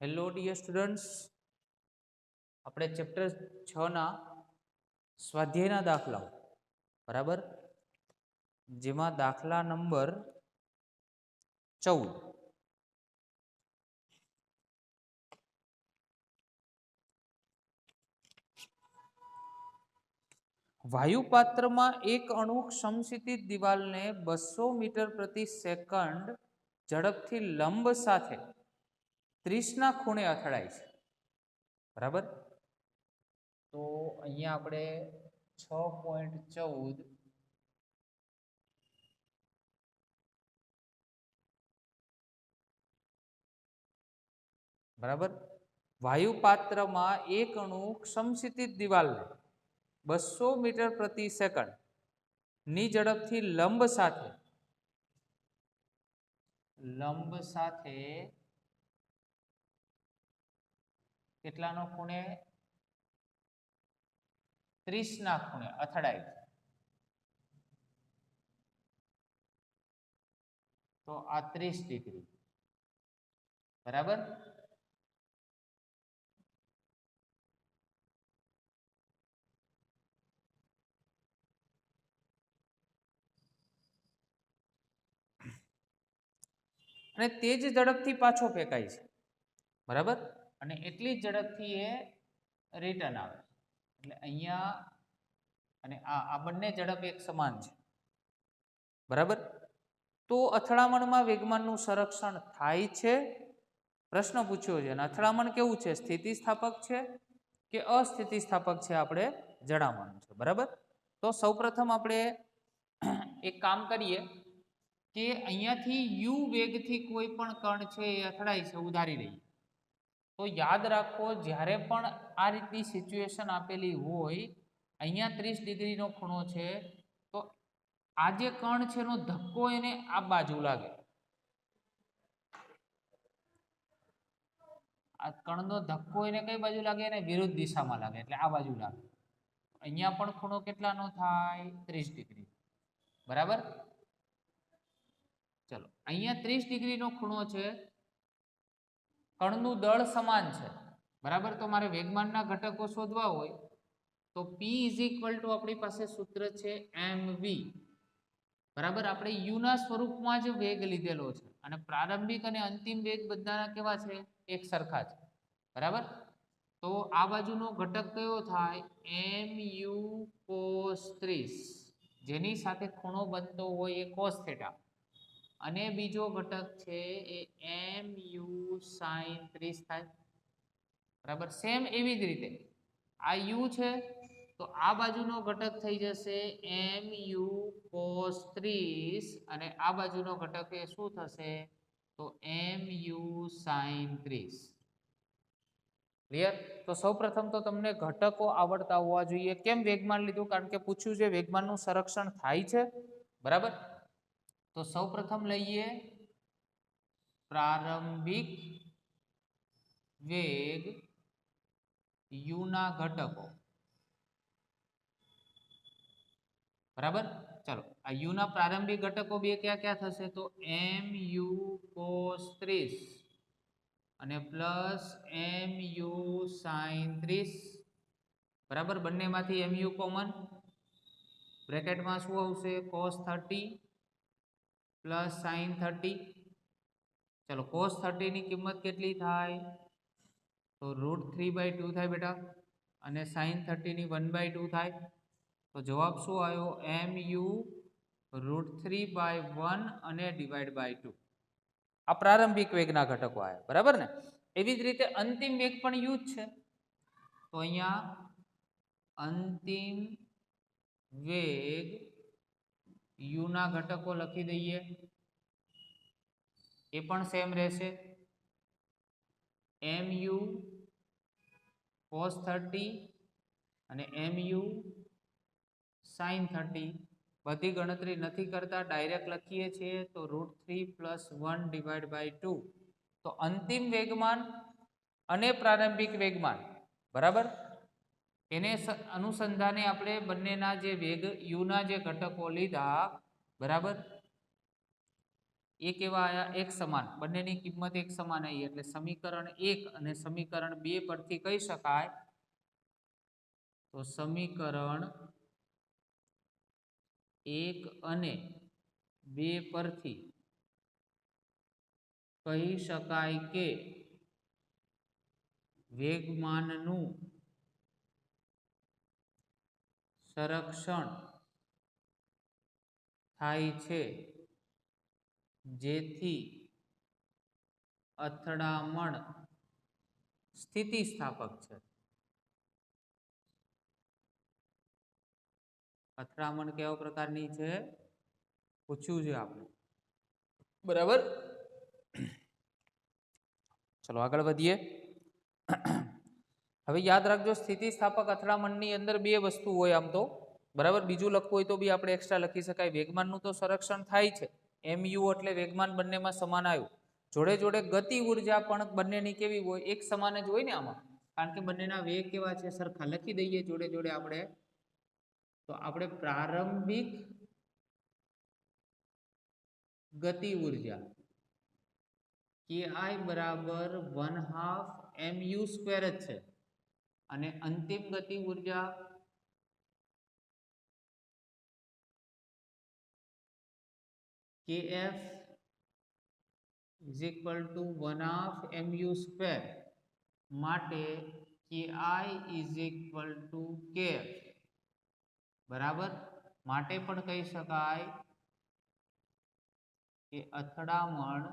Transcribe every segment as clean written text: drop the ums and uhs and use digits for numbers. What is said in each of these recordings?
Hello dear students, આપણે chapter 6 ના સ્વાધ્યાયના દાખલાઓ બરાબર, જેમાં દાખલા નંબર 14 વાયુપાત્રમાં એક અણુ સમશીતિત દિવાલને 200 મીટર પ્રતિ સેકન્ડ ઝડપથી લંબ સાથે 30 ના ખૂણે અથડાય છે. બરાબર, તો અહીંયા આપણે 6.14 બરાબર, વાયુપાત્રમાં એક અણુ સમશીતિત દિવાલને 200 મીટર પ્રતિ સેકન્ડ ની ઝડપથી લંબ સાથે કેટલાનો ખૂણે 30 ના ખૂણે અથડાય છે. તો આ 30 ડિગ્રી બરાબર. અને તે જ ઝડપથી પાછો ફેંકાય છે. બરાબર, અને એટલી જ ઝડપથી એ રિટર્ન આવે. એટલે અહીંયા અને આ બંને ઝડપ એક સમાન છે. બરાબર, તો અથડામણમાં વેગમાનનું સંરક્ષણ થાય છે. પ્રશ્ન પૂછ્યો છે અને અથડામણ કેવું છે, સ્થિતિસ્થાપક છે કે અસ્થિતિસ્થાપક છે, આપણે જણાવવાનું છે. બરાબર, તો સૌપ્રથમ આપણે એક કામ કરીએ કે અહીંયાથી યુ વેગથી કોઈ પણ કણ છે એ અથડાય છે, ઉધારી લઈએ. તો યાદ રાખો, જ્યારે પણ આ રીતની સિચ્યુએશન આપેલી હોય, અહીંયા 30 ડિગ્રીનો ખૂણો છે, તો આ જે કણ છે એનો ધક્કો એને આ બાજુ લાગે. આ કણનો ધક્કો એને કઈ બાજુ લાગે, એને વિરુદ્ધ દિશામાં લાગે, એટલે આ બાજુ લાગે. અહીંયા પણ ખૂણો કેટલાનો થાય, 30 ડિગ્રી. બરાબર, ચલો અહીંયા 30 ડિગ્રીનો ખૂણો છે, કણનું દળ સમાન છે. બરાબર, તો મારે વેગમાનના ઘટકો શોધવા હોય તો P આપણી પાસે સૂત્ર છે mv. બરાબર, આપણે u ના સ્વરૂપમાં જ વેગ લીધેલો છે અને પ્રારંભિક અને અંતિમ વેગ બધાના કેવા છે, એક સરખા છે. બરાબર, તો આ બાજુનો ઘટક કયો થાય, mu cos 30, જેની સાથે ખૂણો બનતો હોય એ cos થેટા, અને બીજો ઘટક છે એ mu sin 30 થાય. બરાબર, સેમ એવી જ રીતે આ u છે, તો આ બાજુનો ઘટક થઈ જશે mu cos 30 અને આ બાજુનો ઘટક એ શું થશે, તો mu sin 30. ક્લિયર? તો સૌપ્રથમ તો તમને ઘટકો આવડતા હોવા જોઈએ. કેમ વેગમાન લીધું? કારણ કે પૂછ્યું છે વેગમાનનું સંરક્ષણ થાય છે. બરાબર, તો સૌપ્રથમ લઈએ પ્રારંભિક વેગ u ના ઘટકો. બરાબર, ચલો આ u ના પ્રારંભિક ઘટકો બે ક્યાં ક્યાં થશે, તો mu cos 30 અને પ્લસ mu sin 30. બરાબર, બંનેમાંથી mu કોમન, બ્રેકેટમાં શું આવશે, cos 30 પ્લસ sin 30. ચલો cos 30 ની કિંમત કેટલી થાય, તો √3/2 થાય બેટા, અને sin 30 ની 1/2 થાય. તો જવાબ શું આવ્યો, mu √3/1 અને /2. આ પ્રારંભિક વેગના ઘટકો આવ્યા. બરાબર ને? એવી જ રીતે અંતિમ વેગ પણ u જ છે. તો અહીંયા અંતિમ વેગ u ના ઘટકો લખી દઈએ, એ પણ સેમ રહેશે. mu cos 30 અને mu sin 30. બધી ગણતરી નથી કરતા, ડાયરેક્ટ લખીએ છીએ, તો √3 + 1/2. તો અંતિમ વેગમાન અને પ્રારંભિક વેગમાન, બરાબર, એને અનુસંધાને આપણે બંનેના જે વેગ u ના જે ઘટકો લીધા, બરાબર, એ કેવા આયા એક સમાન, બંનેની કિંમત એક સમાન આવી એટલે સમીકરણ 1 અને સમીકરણ 2 પરથી કહી શકાય તો સમીકરણ 1 અને 2 પરથી કહી શકાય કે વેગમાનનું સંરક્ષણ થાય છે જેથી અથડામણ સ્થિતિસ્થાપક છે. અથડામણ કેવા પ્રકારની છે પૂછ્યું છે આપણે, બરાબર. ચલો આગળ વધીએ. હવે યાદ રાખજો સ્થિતિસ્થાપક અથડામણની અંદર બે વસ્તુ હોય આમ તો, બરાબર. બીજું લખવું હોય તો બી આપણે એક્સ્ટ્રા લખી શકાય. વેગમાનનું તો સંરક્ષણ થાય છે, mu એટલે વેગમાન બંનેમાં સમાન આવ્યું. જોડે જોડે ગતિ ઉર્જા પણ બંનેની કેવી હોય એક સમાન જ હોય ને આમાં, કારણ કે બંનેના વેગ કેવા છે સરખા. લખી દઈએ જોડે જોડે આપણે, તો આપણે પ્રારંભિક ગતિ ઉર્જા ki બરાબર 1/2 mu સ્ક્વેર જ છે અને અંતિમ ગતિ ઉર્જા kf is equal to 1/2 mu square માટે ki is equal to kf, બરાબર. માટે પણ કહી શકાય કે અથડામણ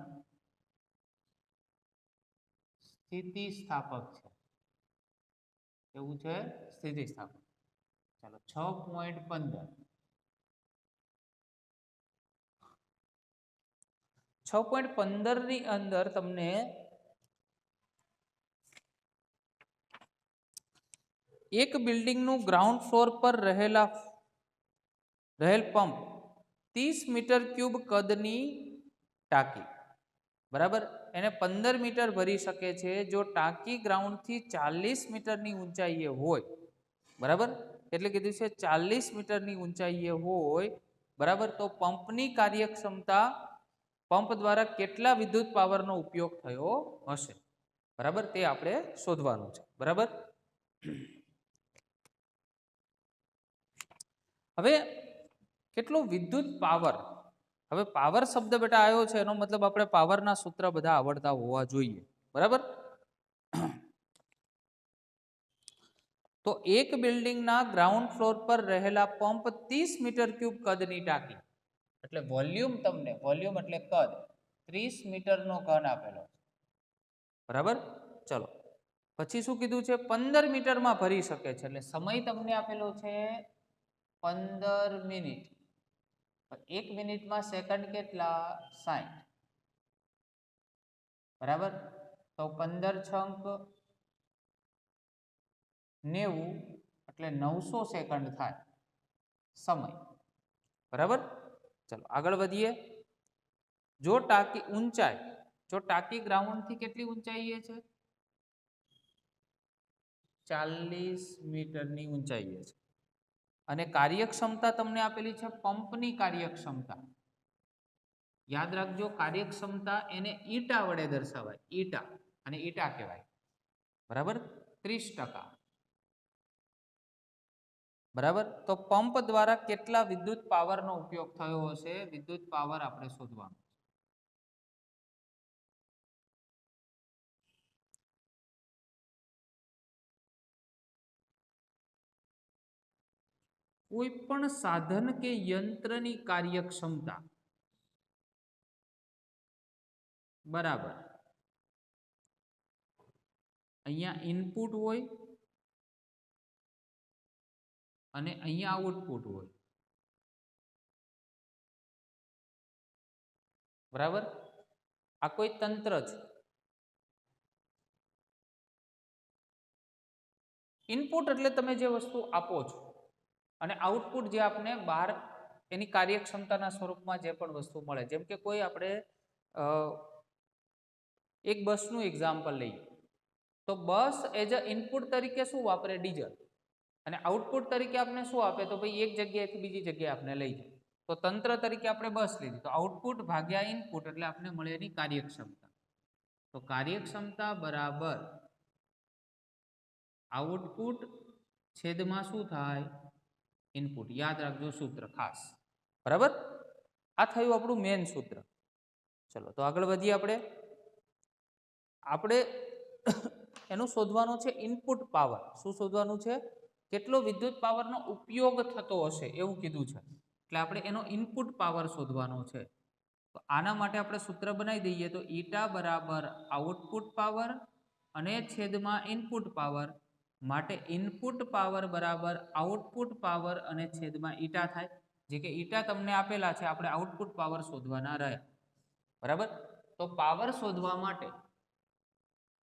સ્થિતિસ્થાપક છે. કેવું છે? સ્થિતિસ્થાપક. ચાલો 6.15 6.15 ની અંદર તમને એક બિલ્ડિંગનું ગ્રાઉન્ડ ફ્લોર પર રહેલ પંપ 30 મીટર ક્યુબ કદની ટાંકી, બરાબર, એને 15 મીટર ભરી શકે છે જો ટાંકી ગ્રાઉન્ડથી 40 મીટરની ઊંચાઈએ હોય, બરાબર. એટલે કીધું છે 40 મીટરની ઊંચાઈએ હોય, બરાબર. તો પંપની કાર્યક્ષમતા, પંપ દ્વારા કેટલા વિદ્યુત પાવરનો ઉપયોગ થયો હશે, બરાબર, તે આપણે શોધવાનું છે, બરાબર. હવે કેટલો વિદ્યુત પાવર, હવે પાવર શબ્દ બેટા આવ્યો છે એનો મતલબ આપણે પાવરના સૂત્ર બધા આવડતા હોવા જોઈએ, બરાબર. તો એક બિલ્ડિંગના ગ્રાઉન્ડ ફ્લોર પર રહેલા પંપ 30 મીટર ક્યુબ કદની ટાંકી, એટલે વોલ્યુમ, તમને વોલ્યુમ એટલે કદ 30 મીટરનો ઘન આપેલો, બરાબર. ચલો પછી શું કીધું છે? 15 મીટરમાં ભરી શકે છે, એટલે સમય તમને આપેલો છે 15 મિનિટ. 1 મિનિટમાં સેકન્ડ કેટલા? 60, બરાબર. તો 15 છંક 90 એટલે 900 સેકન્ડ થાય સમય, બરાબર. ચલો આગળ વધીએ. જો ટાંકી ઊંચાઈ, જો ટાંકી ગ્રાઉન્ડથી કેટલી ઊંચાઈએ છે? 40 મીટરની ઊંચાઈએ છે અને કાર્યક્ષમતા તમને આપેલી છે પંપની કાર્યક્ષમતા. યાદ રાખજો કાર્યક્ષમતા એને ઈટા વડે દર્શાવાય, ઈટા, અને ઈટા કહેવાય, બરાબર. 30%, બરાબર. તો પંપ દ્વારા કેટલા વિદ્યુત પાવરનો ઉપયોગ થયો હશે? વિદ્યુત પાવર આપણે શોધવાનો. કોઈ પણ સાધન કે યંત્રની કાર્યક્ષમતા, બરાબર, અહીંયા ઇનપુટ હોય અને અહીંયા આઉટપુટ હોય, બરાબર. આ કોઈ તંત્ર છે. ઇનપુટ એટલે તમે જે વસ્તુ આપો છો અને આઉટપુટ જે આપને બહાર એની કાર્યક્ષમતાના સ્વરૂપમાં જે પણ વસ્તુ મળે. જેમ કે કોઈ આપણે એક બસનું એક્ઝામ્પલ લઈએ તો બસ એઝ અ ઇનપુટ તરીકે શું વાપરે? ડીઝલ. અને આઉટપુટ તરીકે આપણે શું આપે? તો ભાઈ એક જગ્યાએથી બીજી જગ્યાએ આપણે લઈ જાય. તો તંત્ર તરીકે આપણે બસ લીધી, તો આઉટપુટ ભાગ્યા ઇનપુટ એટલે આપણે મળે એની કાર્યક્ષમતા. તો કાર્યક્ષમતા બરાબર આઉટપુટ છેદમાં શું થાય? ઇનપુટ. યાદ રાખજો સૂત્ર ખાસ, બરાબર. આ થયું આપણું મેન સૂત્ર. ચલો તો આગળ વધીએ. આપણે એનું શોધવાનું છે ઇનપુટ પાવર. શું શોધવાનું છે? કેટલો વિદ્યુત પાવરનો ઉપયોગ થતો હશે એવું કીધું છે, એટલે આપણે એનો ઇનપુટ પાવર શોધવાનો છે. તો આના માટે આપણે સૂત્ર બનાવી દઈએ. તો ઈટા બરાબર આઉટપુટ પાવર અને છેદમાં ઇનપુટ પાવર. માટે ઇનપુટ પાવર બરાબર આઉટપુટ પાવર અને છેદમાં ઈટા થાય. જે કે ઈટા તમને આપેલા છે, આપણે આઉટપુટ પાવર શોધવાના રહ્યા, બરાબર. તો પાવર શોધવા માટે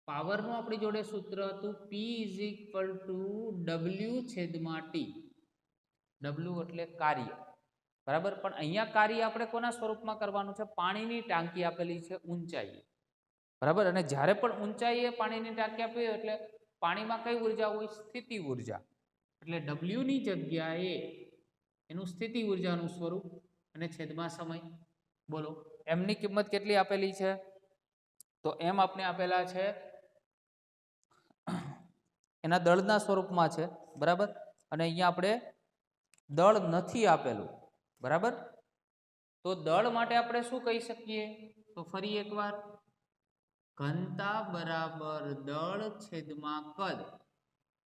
પાવરનું આપણી જોડે સૂત્ર હતું P = W છેદમાં T. W એટલે કાર્ય, બરાબર. પણ અહીંયા કાર્ય આપણે કોના સ્વરૂપમાં કરવાનું છે? પાણીની ટાંકી આપેલી છે ઊંચાઈએ, બરાબર. અને જ્યારે પણ ઊંચાઈએ પાણીની ટાંકી આપી હોય એટલે પાણીમાં કઈ ઉર્જા હોય? સ્થિતિ ઉર્જા. એટલે W ની જગ્યાએ એનું સ્થિતિ ઉર્જાનું સ્વરૂપ અને છેદમાં સમય. બોલો એમની કિંમત કેટલી આપેલી છે? તો એમ આપણે આપેલા છે એના દળના સ્વરૂપમાં છે, બરાબર. અને અહીંયા આપણે દળ નથી આપેલું, બરાબર. તો દળ માટે આપણે શું કહી શકીએ? તો ફરી એકવાર ઘનતા બરાબર દળ છેદમાં કદ.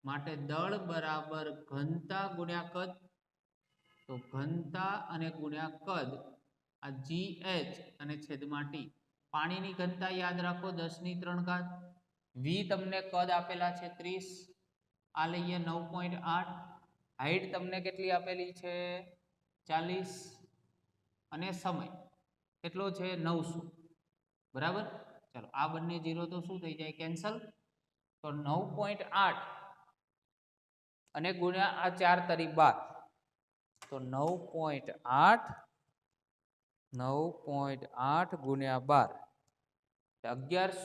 માટે દળ બરાબર ઘનતા ગુણ્યા કદ. તો ઘનતા અને ગુણ્યા કદ, આ GH અને છેદમાં T. પાણીની ઘનતા યાદ રાખો 10⁻³ V તમને કદ આપેલા છે 30, આ લઈએ 9.8. હાઈટ તમને કેટલી આપેલી છે? 40 અને સમય કેટલો છે? 900, બરાબર. ચલો આ બંને 0 તો શું થઈ જાય? કેન્સલ. તો 9.8 અને ગુણ્યા આ 4 તરી 12. તો 9.8 ગુણ્યા 12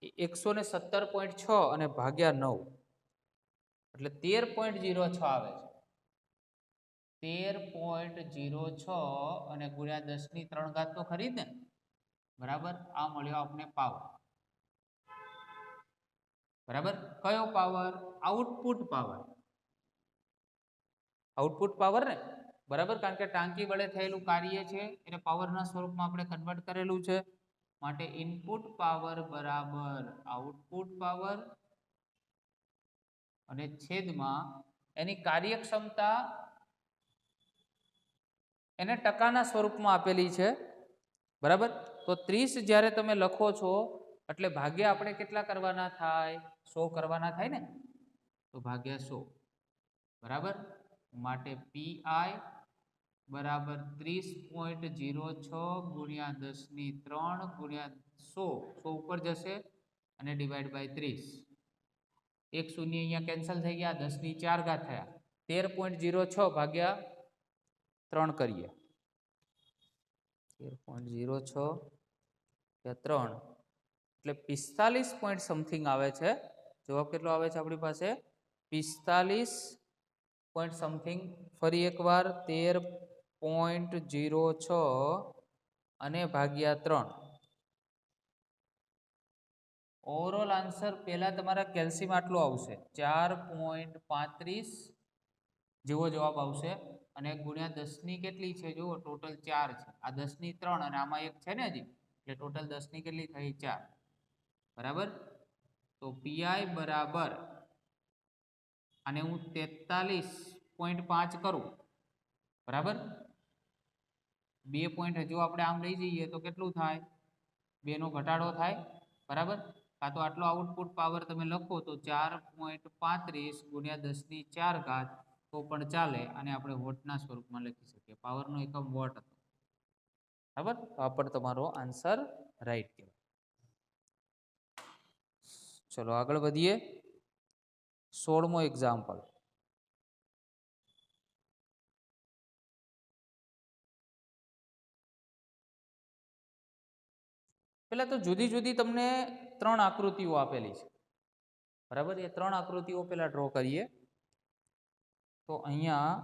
117.6 અને ભાગ્યા 9 એટલે 13.06 આવે છે. 13.06 અને ગુણ્યા 10⁻³ તો ખરી જ ને, બરાબર. આ મળ્યો આપણે પાવર, બરાબર. કયો power? Output power. Output power ને, બરાબર. કારણ કે ટાંકી વડે થયેલું કાર્ય છે એટલે પાવરના સ્વરૂપમાં આપણે કન્વર્ટ કરેલું છે. માટે ઇનપુટ પાવર બરાબર આઉટપુટ પાવર અને છેદમાં એની કાર્યક્ષમતા એને ટકાના સ્વરૂપમાં આપેલી છે, બરાબર. તો 30 જ્યારે તમે લખો છો એટલે ભાગ્યા આપણે કેટલા કરવાના થાય? 100 કરવાના થાય ને, તો ભાગ્યા 100, બરાબર. માટે PI બરાબર 30.06 ગુણ્યા 10⁻³ ગુણ્યા 100 ઉપર જશે અને ડિવાઈડ બાય 30. એક શૂન્ય અહીંયા કેન્સલ થઈ ગયા, 10⁻⁴ થયા. 13.06 ભાગ્યા 3 કરીએ, 13.06 3 એટલે 45 પોઈન્ટ સમથિંગ આવે છે. જવાબ કેટલો આવે છે આપણી પાસે? 45 પોઈન્ટ સમથિંગ. ફરી એકવાર 13.06 અને ભાગ્યા 3. ઓવરઓલ આન્સર પહેલા તમારા કેલ્સીમાં આટલું આવશે 4.35 જેવો જવાબ આવશે. અને ગુણ્યા 10 ની કેટલી છે? જુઓ ટોટલ 4 છે. આ 10⁻³ અને આમાં 1 છે ને હજી, એટલે ટોટલ 10 ની કેટલી થઈ? 4, બરાબર. તો PI બરાબર, અને હું 43.5 કરું, બરાબર. 2 પોઈન્ટ હજુ આપણે આમ લઈ જઈએ તો કેટલું થાય? 2 નો ઘટાડો થાય, બરાબર. કાં તો આટલો આઉટપુટ પાવર તમે લખો તો 4.35 ગુણ્યા 10⁻⁴ તો પણ ચાલે, અને આપણે વોટના સ્વરૂપમાં લખી શકીએ. પાવરનો એકમ વોટ હતો, બરાબર. તો આ પણ તમારો આન્સર રાઈટ કહેવાય. ચલો આગળ વધીએ. 16મો એક્ઝામ્પલ. પેલા તો જુદી જુદી તમને 3 આકૃતિઓ આપેલી છે, બરાબર. એ 3 આકૃતિઓ પેલા ડ્રો કરીએ. તો અહીંયા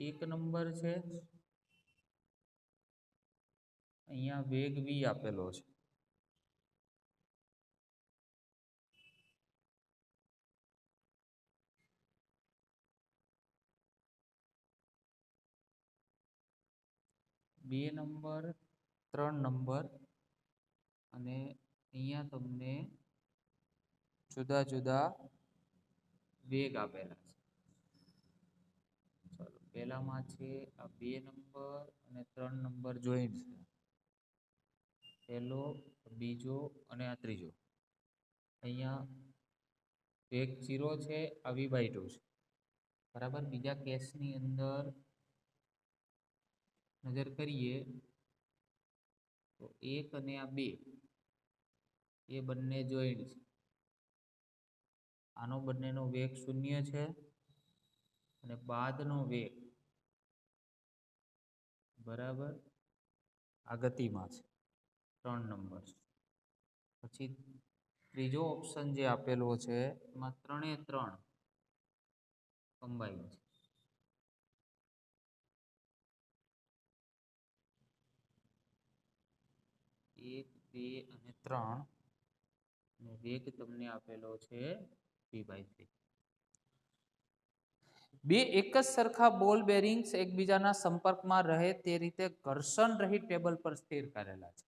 એક નંબર છે, અહીંયા વેગ v આપેલો છે. બે નંબર, 3 નંબર અને અહીંયા તમને જુદા જુદા વેગ આપેલા છે. ચાલો પહેલામાં છે આ 2 નંબર અને 3 નંબર જોઈન્ટ છે. પહેલો, બીજો અને આ ત્રીજો. અહીંયા વેગ 0 છે, આ v/2 છે. બરાબર. બીજા કેસની અંદર નજર કરીએ તો 1 અને આ 2 એ બંને જોઈન્ટ છે. આનો બંનેનો વેગ 0 છે અને બાદનો વેગ બરાબર આ ગતિમાં છે, 3 નંબર. પછી ત્રીજો ઓપ્શન જે આપેલો છે એમાં 3 એ 3 કમ્બાઈન છે. 1, 2 અને 3 અને વેગ તમને આપેલો છે v/3. બે એક જ સરખા બોલ બેરિંગ્સ એકબીજાના સંપર્કમાં રહે તે રીતે ઘર્ષણ રહિત ટેબલ પર સ્થિર કરેલા છે.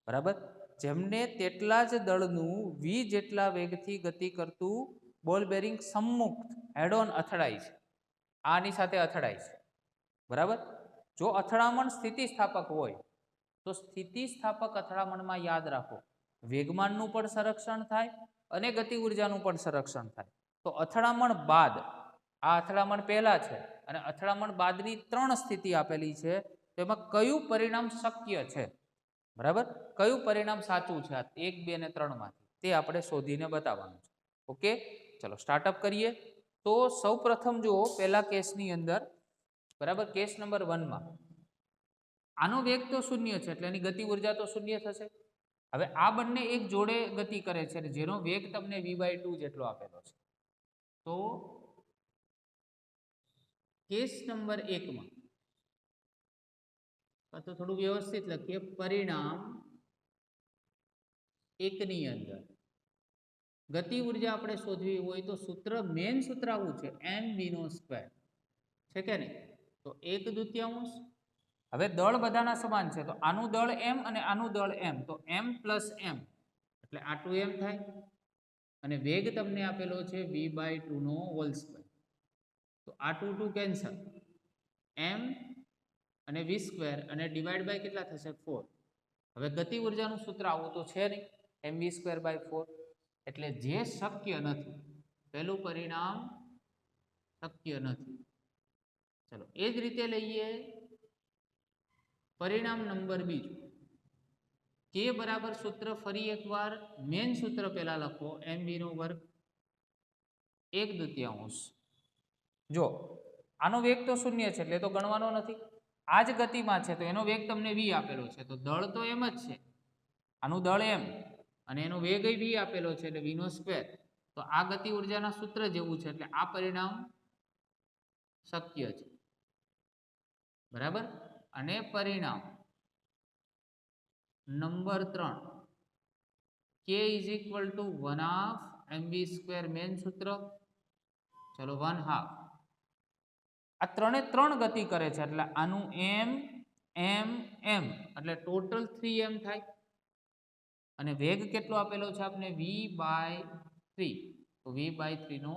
બરાબર. જેમને તેટલા જ દળનું v જેટલા વેગથી ગતિ કરતું બોલ બેરિંગ સમ્મુખ હેડ ઓન અથડાય છે. આની સાથે અથડાય છે. બરાબર. જો અથડામણ સ્થિતિસ્થાપક હોય તો સ્થિતિસ્થાપક અથડામણમાં યાદ રાખો વેગમાનનું પણ સંરક્ષણ થાય અને ગતિ ઉર્જાનું પણ સંરક્ષણ થાય. તો અથડામણ બાદ, આ અથડામણ પહેલા છે અને અથડામણ બાદની 3 સ્થિતિ આપેલી છે, તો એમાં કયું પરિણામ શક્ય છે? બરાબર. કયું પરિણામ સાચું છે આ 1, 2 અને 3 માંથી તે આપણે શોધીને બતાવવાનું છે. ઓકે, ચલો સ્ટાર્ટઅપ કરીએ. તો સૌ પ્રથમ જુઓ પહેલા કેસની અંદર, બરાબર, કેસ નંબર 1 માં આનો વેગ તો 0 છે એટલે એની ગતિ ઉર્જા તો 0 થશે. હવે આ બંને એક જોડે ગતિ કરે છે જેનો વેગ તમને v/2 જેટલો આપેલો છે. તો કેસ નંબર 1 માં તો થોડું વ્યવસ્થિત લખીએ. પરિણામ 1 ની અંદર ગતિ ઉર્જા આપણે શોધવી હોય તો સૂત્ર, મેન સૂત્ર આવું છે mv², છે કે નહીં? તો 1/2. હવે દળ બધાના સમાન છે તો આનું દળ m અને આનું દળ m, તો m + m એટલે આ 2m થાય અને વેગ તમને આપેલો છે v/2 નો હોલ સ્ક્વેર. તો આ 2 2 કેન્સલ, m અને v² અને ડિવાઈડ બાય કેટલા થશે 4. હવે ગતિ ઉર્જાનું સૂત્ર આવું તો છે નહીં, mv²/4 એટલે જે શક્ય નથી, પહેલું પરિણામ શક્ય નથી. ચલો એ જ રીતે લઈએ પરિણામ નંબર બીજું. k બરાબર સૂત્ર ફરી એકવાર મેન સૂત્ર પહેલા લખો mv², 1/2. જો આનો વેગ તો 0 છે એટલે તો ગણવાનો નથી. આ જ ગતિમાં છે તો એનો વેગ તમને v આપેલો છે તો દળ તો m જ છે, આનું દળ m અને એનો વેગ v આપેલો છે એટલે v². તો આ ગતિ ઉર્જાના સૂત્ર જેવું છે એટલે આ પરિણામ શક્ય છે. બરાબર. અને પરિણામ નંબર 3, k = 1/2 mv² મેન સૂત્ર, ચલો 1/2. આ 3 એ 3 ગતિ કરે છે એટલે આનું m m m એટલે ટોટલ 3m થાય અને વેગ કેટલો આપેલો છે આપણે v/3, તો v/3 નો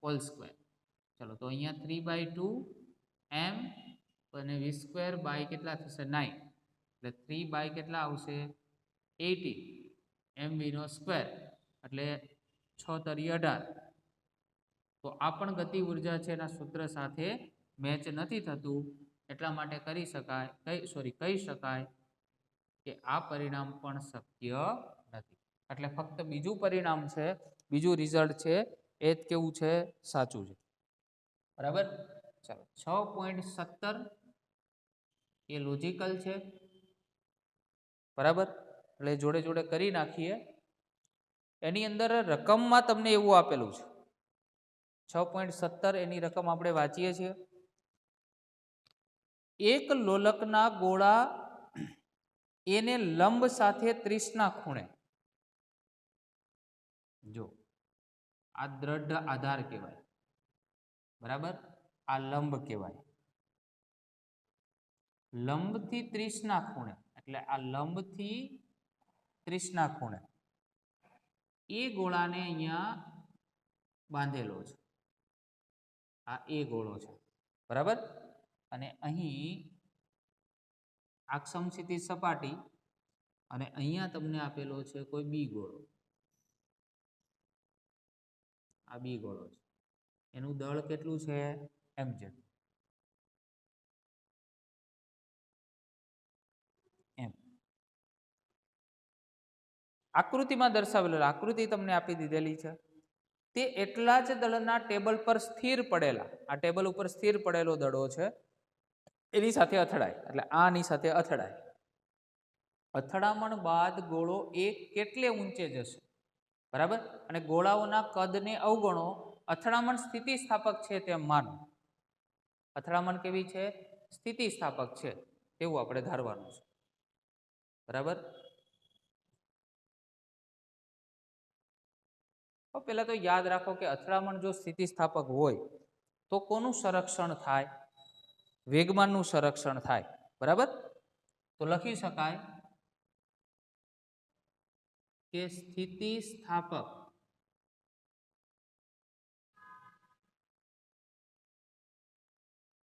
હોલ સ્ક્વેર. ચલો તો અહીંયા 3/2 m અને v² બાય કેટલા થશે 9 એટલે 3 / કેટલા આવશે 18 mv² એટલે 6 તરી 18. તો આ પણ ગતિ ઉર્જા છે એના સૂત્ર સાથે મેચ નથી થતું, એટલા માટે કહી શકાય કે આ પરિણામ પણ શક્ય નથી. એટલે ફક્ત બીજું પરિણામ છે, બીજું રિઝલ્ટ છે એ જ કેવું છે, સાચું છે. બરાબર. ચાલો 6.17 એ લોજિકલ છે. બરાબર. એટલે જોડે જોડે કરી નાખીએ. એની અંદર રકમમાં તમને એવું આપેલું છે 6.17, એની રકમ આપણે વાંચીએ છીએ એક લોલકના ગોળા એને લંબ સાથે 30 ના ખૂણે, જો આ દ્રઢ આધાર કહેવાય, બરાબર, આ લંબ કહેવાય, લંબ થી 30 ના ખૂણે, એટલે આ લંબ થી 30 ના ખૂણે એ ગોળાને અહીંયા બાંધેલો છે, આ એ ગોળો છે, બરાબર, અને અહીં આ સમક્ષિતિજ સપાટી અને અહીંયા તમને આપેલો છે કોઈ બી ગોળો, આ બી ગોળો છે, એનું દળ કેટલું છે mz, એમ આકૃતિમાં દર્શાવેલું, આકૃતિ તમને આપી દીધેલી છે, તે એટલા જ દળના ટેબલ પર સ્થિર પડેલા, આ ટેબલ ઉપર સ્થિર પડેલો દડો છે એની સાથે અથડાય, એટલે આની સાથે અથડાય, અથડામણ બાદ ગોળો એક કેટલે ઊંચે જશે, બરાબર, અને ગોળાઓના કદને અવગણો, અથડામણ સ્થિતિસ્થાપક છે તેમ માનો, અથડામણ કેવી છે, સ્થિતિસ્થાપક છે તેવું આપણે ધારવાનું છે, બરાબર. પહેલા તો યાદ રાખો કે અથડામણ જો સ્થિતિસ્થાપક હોય તો કોનું સંરક્ષણ થાય, વેગમાનનું સંરક્ષણ થાય, બરાબર, તો લખી શકાય કે સ્થિતિસ્થાપક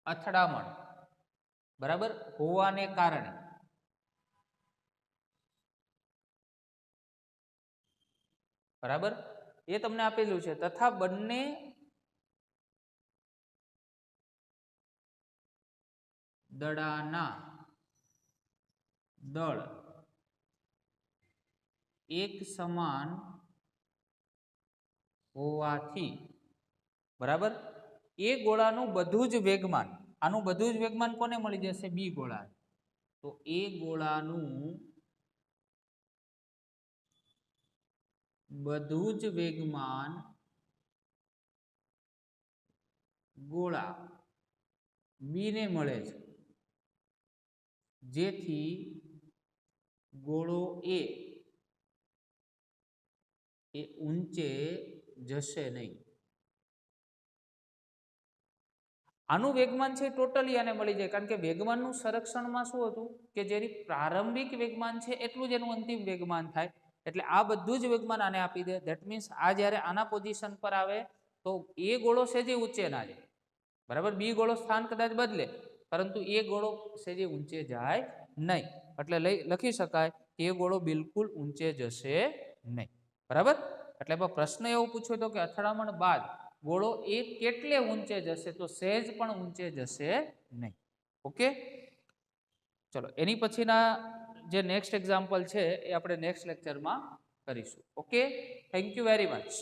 અથડામણ, બરાબર, હોવાને કારણે બરાબર એ તમને આપેલું છે, તથા બંને દડાના દળ એક સમાન હોવાથી, બરાબર, એ ગોળાનું બધું જ વેગમાન, આનું બધું જ વેગમાન કોને મળી જશે, બી ગોળા, તો એ ગોળાનું બધું જ વેગમાન ગોળા બી ને મળે છે, જેથી ગોળો એ ઊંચે જશે નહીં, આનું વેગમાન છે ટોટલી આને મળી જાય, કારણ કે વેગમાનનું સંરક્ષણમાં શું હતું કે જેની પ્રારંભિક વેગમાન છે એટલું જ એનું અંતિમ વેગમાન થાય, એટલે આ બધું જ વેગમાન આને આપી દે, ધેટ મીન્સ આ જ્યારે આના પોઝિશન પર આવે તો એ ગોળો સેજે ઊંચે ના જાય, બરાબર, બી ગોળો સ્થાન કદાચ બદલે પરંતુ એ ગોળો સેજે ઊંચે જાય નહીં, એટલે લખી શકાય કે એ ગોળો બિલકુલ ઊંચે જશે નહીં, બરાબર. એટલે પ્રશ્ન એવો પૂછ્યો હતો કે અથડામણ બાદ ગોળો એ કેટલે ઊંચે જશે, તો સહેજ પણ ઊંચે જશે નહીં, ઓકે. ચલો એની પછીના જે નેક્સ્ટ એક્ઝામ્પલ છે એ આપણે નેક્સ્ટ લેક્ચરમાં કરીશું, okay. Thank you very much.